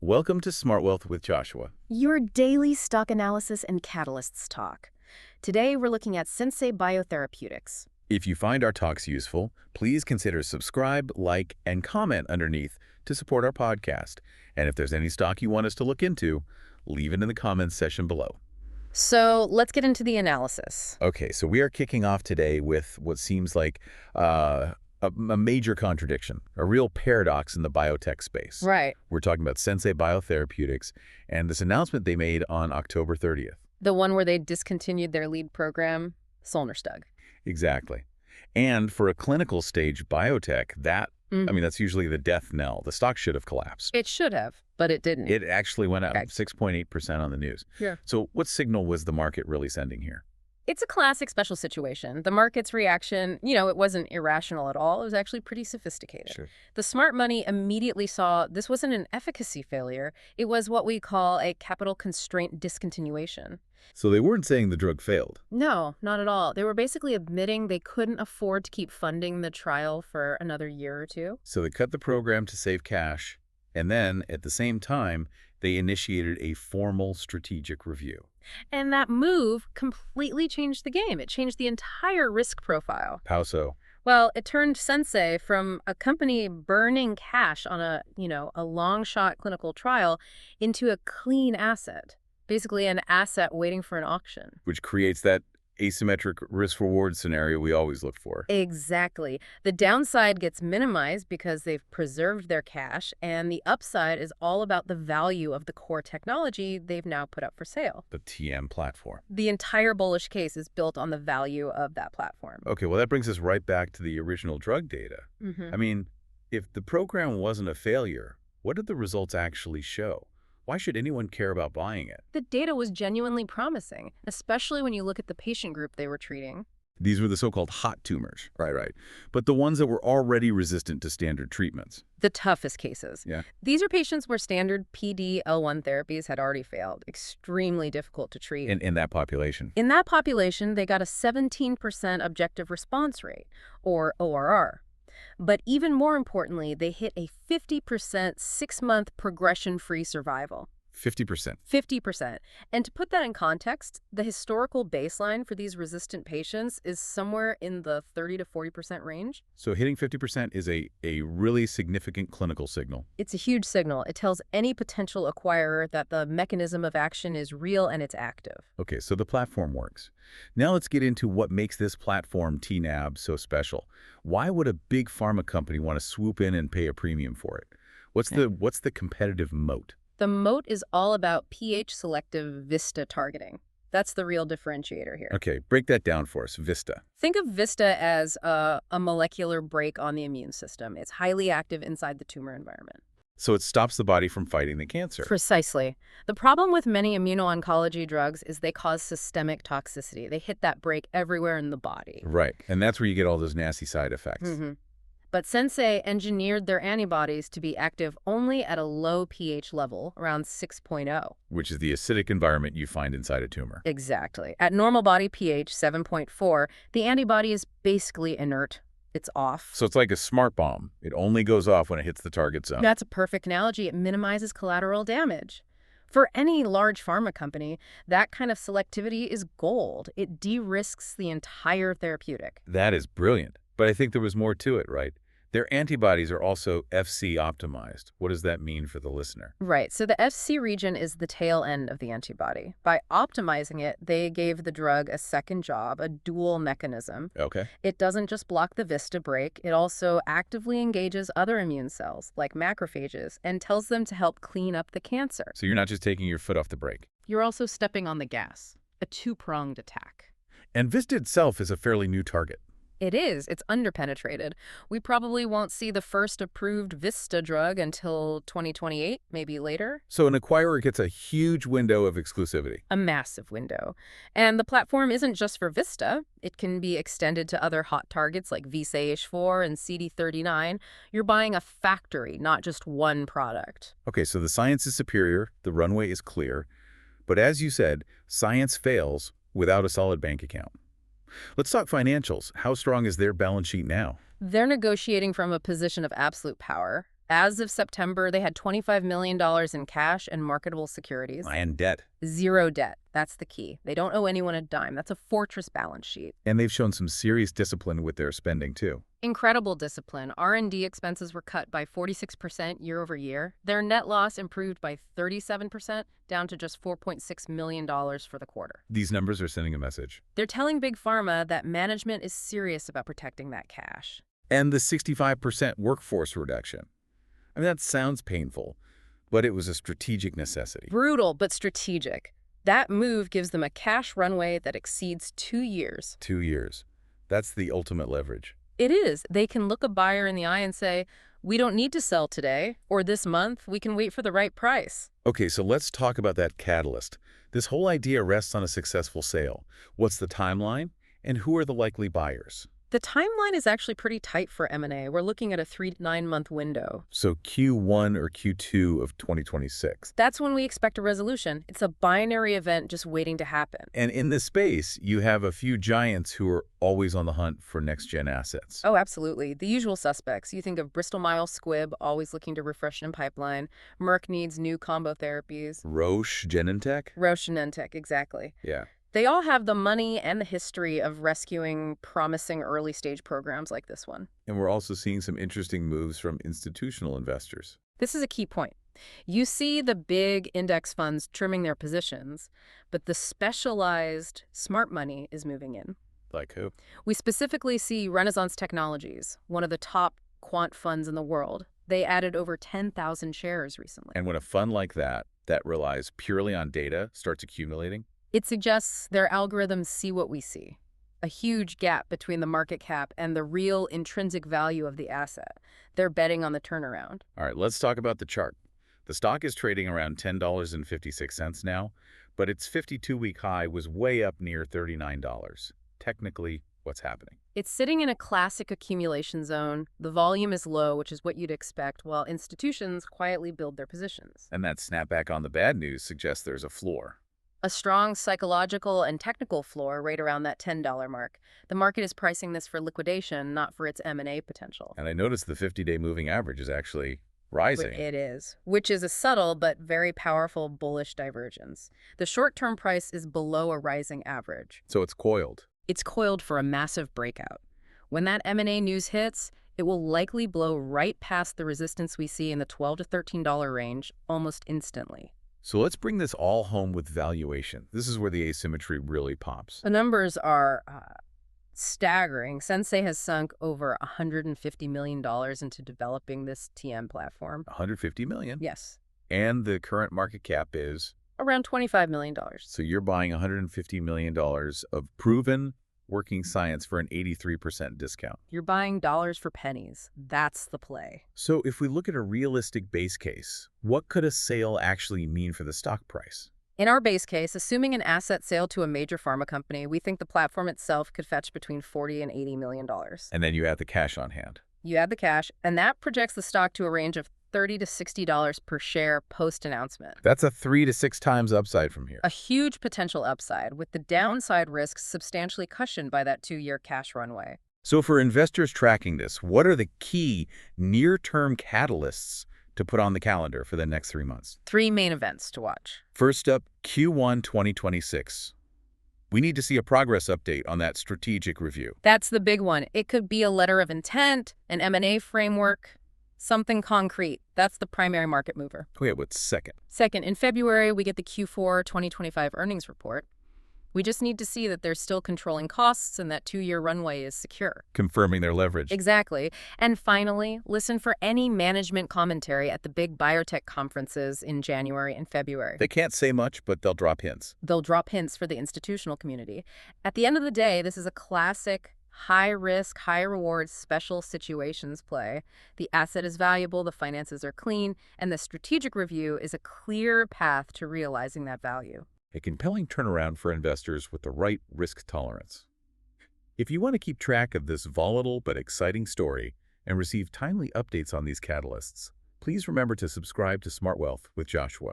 Welcome to Smart Wealth with Joshua. Your daily stock analysis and catalysts talk. Today, we're looking at Sensei Biotherapeutics. If you find our talks useful, please consider subscribe, like, and comment underneath to support our podcast. And if there's any stock you want us to look into, leave it in the comments section below. So let's get into the analysis. Okay, so we are kicking off today with what seems like a major contradiction, a real paradox in the biotech space. Right. We're talking about Sensei Biotherapeutics and this announcement they made on October 30th. The one where they discontinued their lead program, Solnerstug. Exactly. And for a clinical stage biotech, that's usually the death knell. The stock should have collapsed. It should have, but it didn't. It actually went up 6.8% on the news. Yeah. So what signal was the market really sending here? It's a classic special situation. The market's reaction, it wasn't irrational at all. It was actually pretty sophisticated. Sure. The smart money immediately saw this wasn't an efficacy failure. It was what we call a capital constraint discontinuation. So they weren't saying the drug failed. No, not at all. They were basically admitting they couldn't afford to keep funding the trial for another year or two. So they cut the program to save cash, and then, at the same time, they initiated a formal strategic review. And that move completely changed the game. It changed the entire risk profile. How so? Well, it turned Sensei from a company burning cash on a long-shot clinical trial into a clean asset. Basically an asset waiting for an auction. Which creates that asymmetric risk-reward scenario we always look for. Exactly. The downside gets minimized because they've preserved their cash, and the upside is all about the value of the core technology they've now put up for sale. The TM platform. The entire bullish case is built on the value of that platform. Okay, well, that brings us right back to the original drug data. I mean, if the program wasn't a failure, what did the results actually show? Why should anyone care about buying it? The data was genuinely promising, especially when you look at the patient group they were treating. These were the so-called hot tumors. Right. But the ones that were already resistant to standard treatments. The toughest cases. Yeah. These are patients where standard PD-L1 therapies had already failed. Extremely difficult to treat. In that population. In that population, they got a 17% objective response rate, or ORR. But even more importantly, they hit a 50% 6-month progression-free survival. 50%. 50%. And to put that in context, the historical baseline for these resistant patients is somewhere in the 30 to 40% range. So hitting 50% is a really significant clinical signal. It's a huge signal. It tells any potential acquirer that the mechanism of action is real and it's active. Okay, so the platform works. Now let's get into what makes this platform TNAB so special. Why would a big pharma company want to swoop in and pay a premium for it? What's the competitive moat? The moat is all about pH-selective VISTA targeting. That's the real differentiator here. Okay, break that down for us, VISTA. Think of VISTA as a molecular brake on the immune system. It's highly active inside the tumor environment. So it stops the body from fighting the cancer. Precisely. The problem with many immuno-oncology drugs is they cause systemic toxicity. They hit that brake everywhere in the body. Right, and that's where you get all those nasty side effects. But Sensei engineered their antibodies to be active only at a low pH level, around 6.0. Which is the acidic environment you find inside a tumor. Exactly. At normal body pH 7.4, the antibody is basically inert. It's off. So it's like a smart bomb. It only goes off when it hits the target zone. That's a perfect analogy. It minimizes collateral damage. For any large pharma company, that kind of selectivity is gold. It de-risks the entire therapeutic. That is brilliant. But I think there was more to it, right? Their antibodies are also FC optimized. What does that mean for the listener? Right. So the FC region is the tail end of the antibody. By optimizing it, they gave the drug a second job, a dual mechanism. Okay. It doesn't just block the VISTA brake. It also actively engages other immune cells, like macrophages, and tells them to help clean up the cancer. So you're not just taking your foot off the brake. You're also stepping on the gas. A two-pronged attack. And VISTA itself is a fairly new target. It is. It's underpenetrated. We probably won't see the first approved VISTA drug until 2028, maybe later. So an acquirer gets a huge window of exclusivity. A massive window. And the platform isn't just for VISTA. It can be extended to other hot targets like VSAH4 and CD39. You're buying a factory, not just one product. Okay, so the science is superior, the runway is clear. But as you said, science fails without a solid bank account. Let's talk financials. How strong is their balance sheet now? They're negotiating from a position of absolute power. As of September, they had $25 million in cash and marketable securities. And debt. Zero debt. That's the key. They don't owe anyone a dime. That's a fortress balance sheet. And they've shown some serious discipline with their spending, too. Incredible discipline. R&D expenses were cut by 46% year over year. Their net loss improved by 37%, down to just $4.6 million for the quarter. These numbers are sending a message. They're telling Big Pharma that management is serious about protecting that cash. And the 65% workforce reduction. I mean, that sounds painful, but it was a strategic necessity. Brutal, but strategic. That move gives them a cash runway that exceeds 2 years. 2 years. That's the ultimate leverage. It is. They can look a buyer in the eye and say, we don't need to sell today, or this month, we can wait for the right price. Okay, so let's talk about that catalyst. This whole idea rests on a successful sale. What's the timeline, and who are the likely buyers? The timeline is actually pretty tight for M&A. We're looking at a 3 to 9 month window. So Q1 or Q2 of 2026. That's when we expect a resolution. It's a binary event just waiting to happen. And in this space, you have a few giants who are always on the hunt for next-gen assets. Oh, absolutely. The usual suspects. You think of Bristol-Myers Squibb, always looking to refresh in pipeline. Merck needs new combo therapies. Roche, Genentech? Roche and Genentech, exactly. Yeah. They all have the money and the history of rescuing promising early-stage programs like this one. And we're also seeing some interesting moves from institutional investors. This is a key point. You see the big index funds trimming their positions, but the specialized smart money is moving in. Like who? We specifically see Renaissance Technologies, one of the top quant funds in the world. They added over 10,000 shares recently. And when a fund like that relies purely on data starts accumulating, it suggests their algorithms see what we see, a huge gap between the market cap and the real intrinsic value of the asset. They're betting on the turnaround. All right, let's talk about the chart. The stock is trading around $10.56 now, but its 52-week high was way up near $39. Technically, what's happening? It's sitting in a classic accumulation zone. The volume is low, which is what you'd expect, while institutions quietly build their positions. And that snapback on the bad news suggests there's a floor. A strong psychological and technical floor right around that $10 mark. The market is pricing this for liquidation, not for its M&A potential. And I noticed the 50-day moving average is actually rising. It is, which is a subtle but very powerful bullish divergence. The short-term price is below a rising average. So it's coiled. It's coiled for a massive breakout. When that M&A news hits, it will likely blow right past the resistance we see in the $12 to $13 range almost instantly. So let's bring this all home with valuation. This is where the asymmetry really pops. The numbers are staggering. Sensei has sunk over $150 million into developing this TM platform. $150 million? Yes. And the current market cap is? Around $25 million. So you're buying $150 million of proven working science for an 83% discount. You're buying dollars for pennies. That's the play. So if we look at a realistic base case, what could a sale actually mean for the stock price? In our base case, assuming an asset sale to a major pharma company, we think the platform itself could fetch between $40 and $80 million. And then you add the cash on hand. You add the cash, and that projects the stock to a range of $30 to $60 per share post-announcement. That's a 3 to 6 times upside from here. A huge potential upside, with the downside risks substantially cushioned by that 2-year cash runway. So for investors tracking this, what are the key near-term catalysts to put on the calendar for the next 3 months? 3 main events to watch. First up, Q1 2026. We need to see a progress update on that strategic review. That's the big one. It could be a letter of intent, an M&A framework, something concrete. That's the primary market mover. Okay, what's second? Second, in February, we get the Q4 2025 earnings report. We just need to see that they're still controlling costs and that 2-year runway is secure. Confirming their leverage. Exactly. And finally, listen for any management commentary at the big biotech conferences in January and February. They can't say much, but they'll drop hints. They'll drop hints for the institutional community. At the end of the day, this is a classic high-risk, high-reward special situations play. The asset is valuable, the finances are clean, and the strategic review is a clear path to realizing that value. A compelling turnaround for investors with the right risk tolerance. If you want to keep track of this volatile but exciting story and receive timely updates on these catalysts, please remember to subscribe to Smart Wealth with Joshua.